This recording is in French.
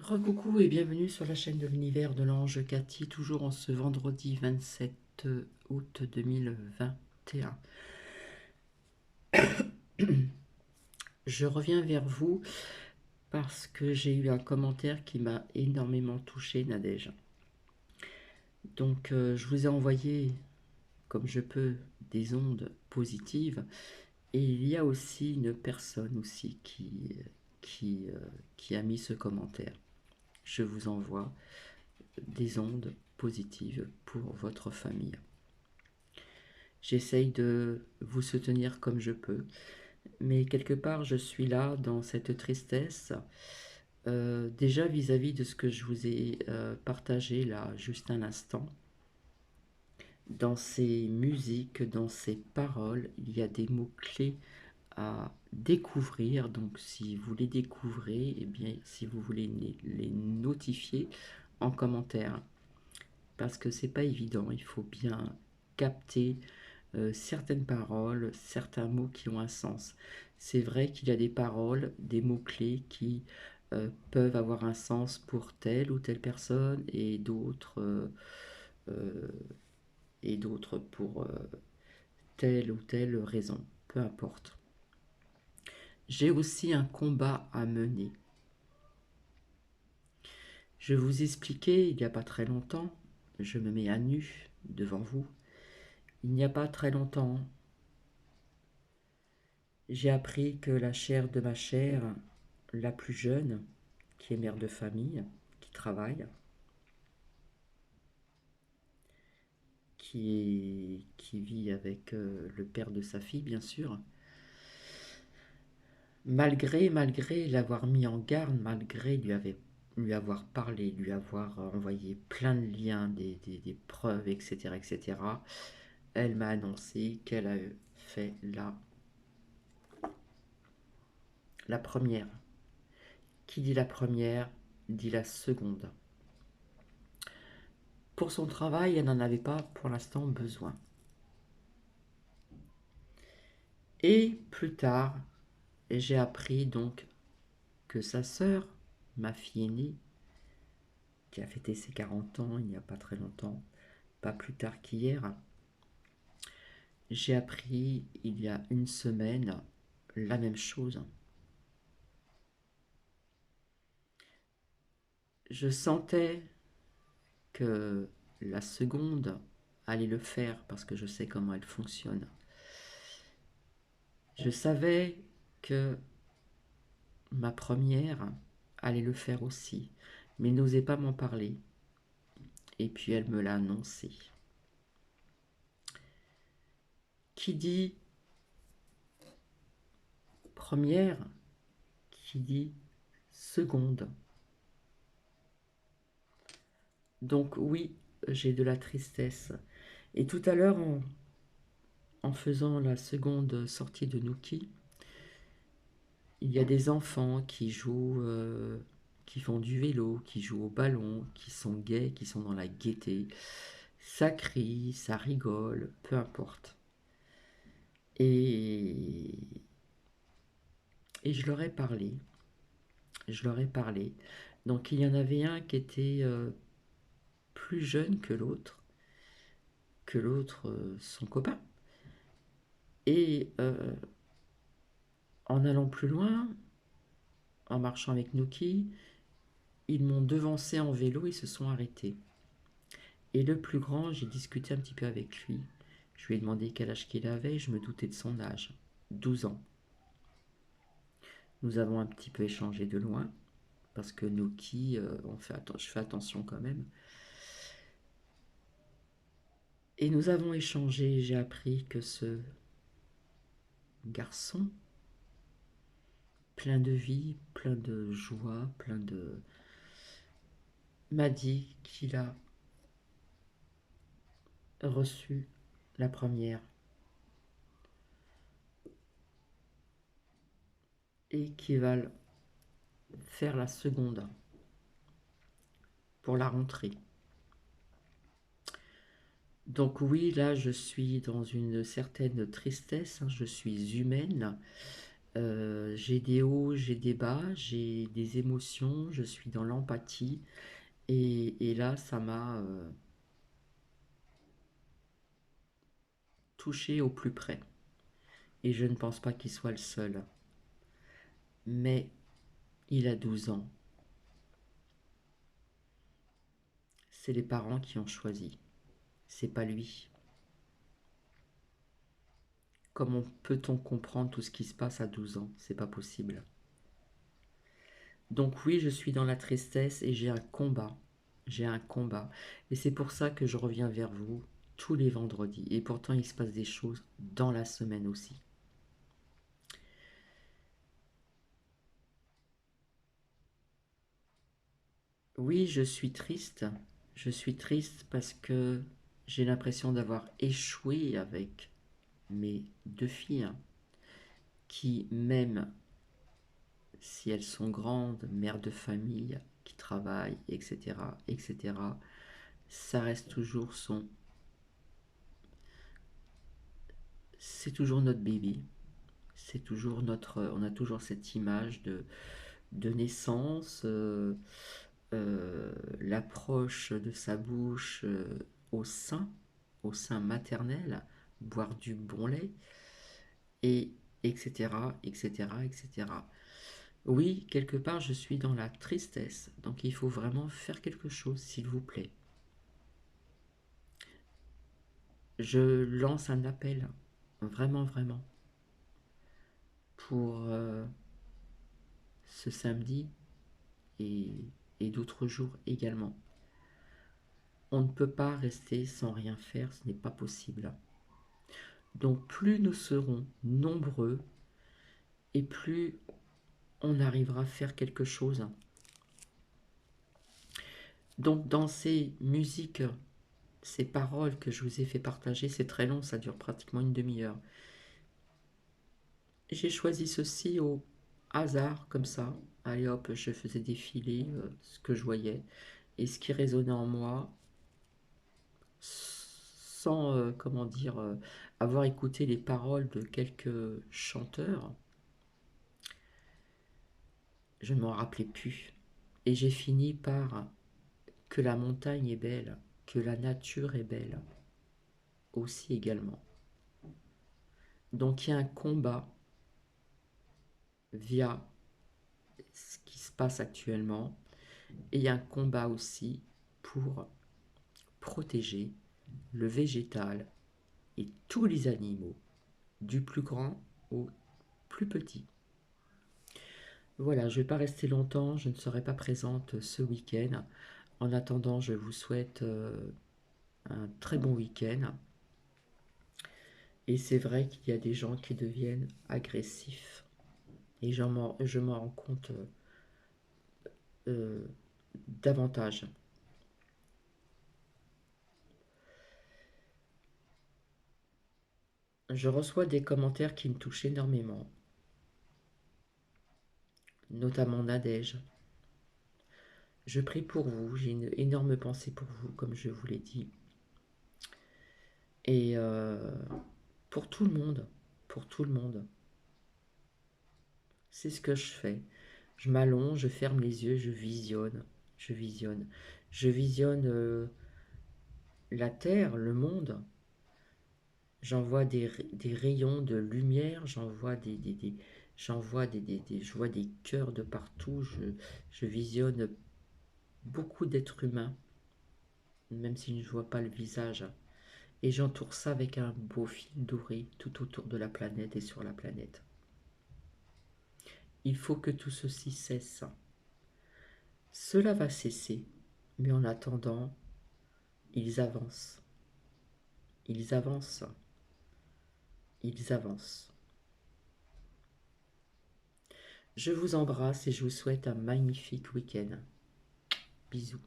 Recoucou et bienvenue sur la chaîne de l'univers de l'ange Cathy, toujours en ce vendredi 27 août 2021. Je reviens vers vous parce que j'ai eu un commentaire qui m'a énormément touché, Nadège. Donc je vous ai envoyé, comme je peux, des ondes positives. Et il y a aussi une personne aussi qui, euh, qui a mis ce commentaire. Je vous envoie des ondes positives pour votre famille. J'essaye de vous soutenir comme je peux, mais quelque part je suis là dans cette tristesse, déjà vis-à-vis de ce que je vous ai partagé là juste un instant. Dans ces musiques, dans ces paroles, il y a des mots-clés à découvrir. Donc si vous les découvrez, et bien si vous voulez les notifier en commentaire, parce que c'est pas évident, il faut bien capter certaines paroles, certains mots qui ont un sens. C'est vrai qu'il y a des paroles, des mots-clés qui peuvent avoir un sens pour telle ou telle personne euh, et d'autres pour telle ou telle raison, peu importe. J'ai aussi un combat à mener. Je vous expliquais il n'y a pas très longtemps, je me mets à nu devant vous. Il n'y a pas très longtemps, j'ai appris que la chair de ma chair, la plus jeune, qui est mère de famille, qui travaille, qui vit avec le père de sa fille, bien sûr, malgré l'avoir mis en garde, malgré lui avoir parlé, lui avoir envoyé plein de liens, des preuves, etc., elle m'a annoncé qu'elle a fait la première. Qui dit la première, dit la seconde. Pour son travail, elle n'en avait pas pour l'instant besoin. Et plus tard, j'ai appris donc que sa sœur, ma fille aînée, qui a fêté ses 40 ans il n'y a pas très longtemps, pas plus tard qu'hier, j'ai appris il y a une semaine la même chose. Je sentais que la seconde allait le faire parce que je sais comment elle fonctionne. Je savais que ma première allait le faire aussi, mais n'osait pas m'en parler. Et puis elle me l'a annoncé. Qui dit première, qui dit seconde. Donc oui, j'ai de la tristesse. Et tout à l'heure, en faisant la seconde sortie de Nuki, il y a des enfants qui jouent, qui font du vélo, qui jouent au ballon, qui sont gais, qui sont dans la gaieté. Ça crie, ça rigole, peu importe. Et, et je leur ai parlé. Je leur ai parlé. Donc il y en avait un qui était plus jeune que l'autre, son copain. Et en allant plus loin, en marchant avec Nuki, ils m'ont devancé en vélo, ils se sont arrêtés. Et le plus grand, j'ai discuté un petit peu avec lui. Je lui ai demandé quel âge qu'il avait et je me doutais de son âge, 12 ans. Nous avons un petit peu échangé de loin, parce que Nuki, je fais attention quand même. Et nous avons échangé, j'ai appris que ce garçon, plein de vie, plein de joie, m'a dit qu'il a reçu la première et qu'il va faire la seconde pour la rentrée. Donc oui, là je suis dans une certaine tristesse, hein, je suis humaine. J'ai des hauts, j'ai des bas, j'ai des émotions, je suis dans l'empathie. Et là, ça m'a touché au plus près. Et je ne pense pas qu'il soit le seul. Mais il a 12 ans. C'est les parents qui ont choisi. C'est pas lui. Comment peut-on comprendre tout ce qui se passe à 12 ans? C'est pas possible. Donc oui, je suis dans la tristesse et j'ai un combat. J'ai un combat. Et c'est pour ça que je reviens vers vous tous les vendredis. Et pourtant, il se passe des choses dans la semaine aussi. Oui, je suis triste. Je suis triste parce que j'ai l'impression d'avoir échoué avec mes deux filles qui, même si elles sont grandes, mères de famille, qui travaillent, etc., etc., ça reste toujours c'est toujours notre bébé. C'est toujours on a toujours cette image de naissance, l'approche de sa bouche au sein, au sein maternel, boire du bon lait, et etc., etc., etc. Oui, quelque part, je suis dans la tristesse, donc il faut vraiment faire quelque chose, s'il vous plaît. Je lance un appel, vraiment, vraiment, pour ce samedi et, et d'autres jours également. On ne peut pas rester sans rien faire, ce n'est pas possible. Donc plus nous serons nombreux et plus on arrivera à faire quelque chose. Donc dans ces musiques, ces paroles que je vous ai fait partager, c'est très long, ça dure pratiquement une demi-heure. J'ai choisi ceci au hasard, comme ça. Allez hop, je faisais défiler ce que je voyais et ce qui résonnait en moi, sans, comment dire, avoir écouté les paroles de quelques chanteurs, je ne m'en rappelais plus. Et j'ai fini par que la montagne est belle, que la nature est belle, aussi également. Donc il y a un combat via ce qui se passe actuellement, et il y a un combat aussi pour protéger le végétal et tous les animaux, du plus grand au plus petit. Voilà, je ne vais pas rester longtemps, je ne serai pas présente ce week-end. En attendant, je vous souhaite un très bon week-end. Et c'est vrai qu'il y a des gens qui deviennent agressifs. Et je m'en rends compte euh, davantage. Je reçois des commentaires qui me touchent énormément, notamment Nadège. Je prie pour vous, j'ai une énorme pensée pour vous, comme je vous l'ai dit. Et pour tout le monde, pour tout le monde. C'est ce que je fais. Je m'allonge, je ferme les yeux, je visionne, je visionne. Je visionne la Terre, le monde. J'en vois des rayons de lumière, j'en vois je vois des cœurs de partout. Je visionne beaucoup d'êtres humains, même si je ne vois pas le visage. Et j'entoure ça avec un beau fil doré tout autour de la planète et sur la planète. Il faut que tout ceci cesse. Cela va cesser, mais en attendant, ils avancent, ils avancent, ils avancent. Je vous embrasse et je vous souhaite un magnifique week-end. Bisous.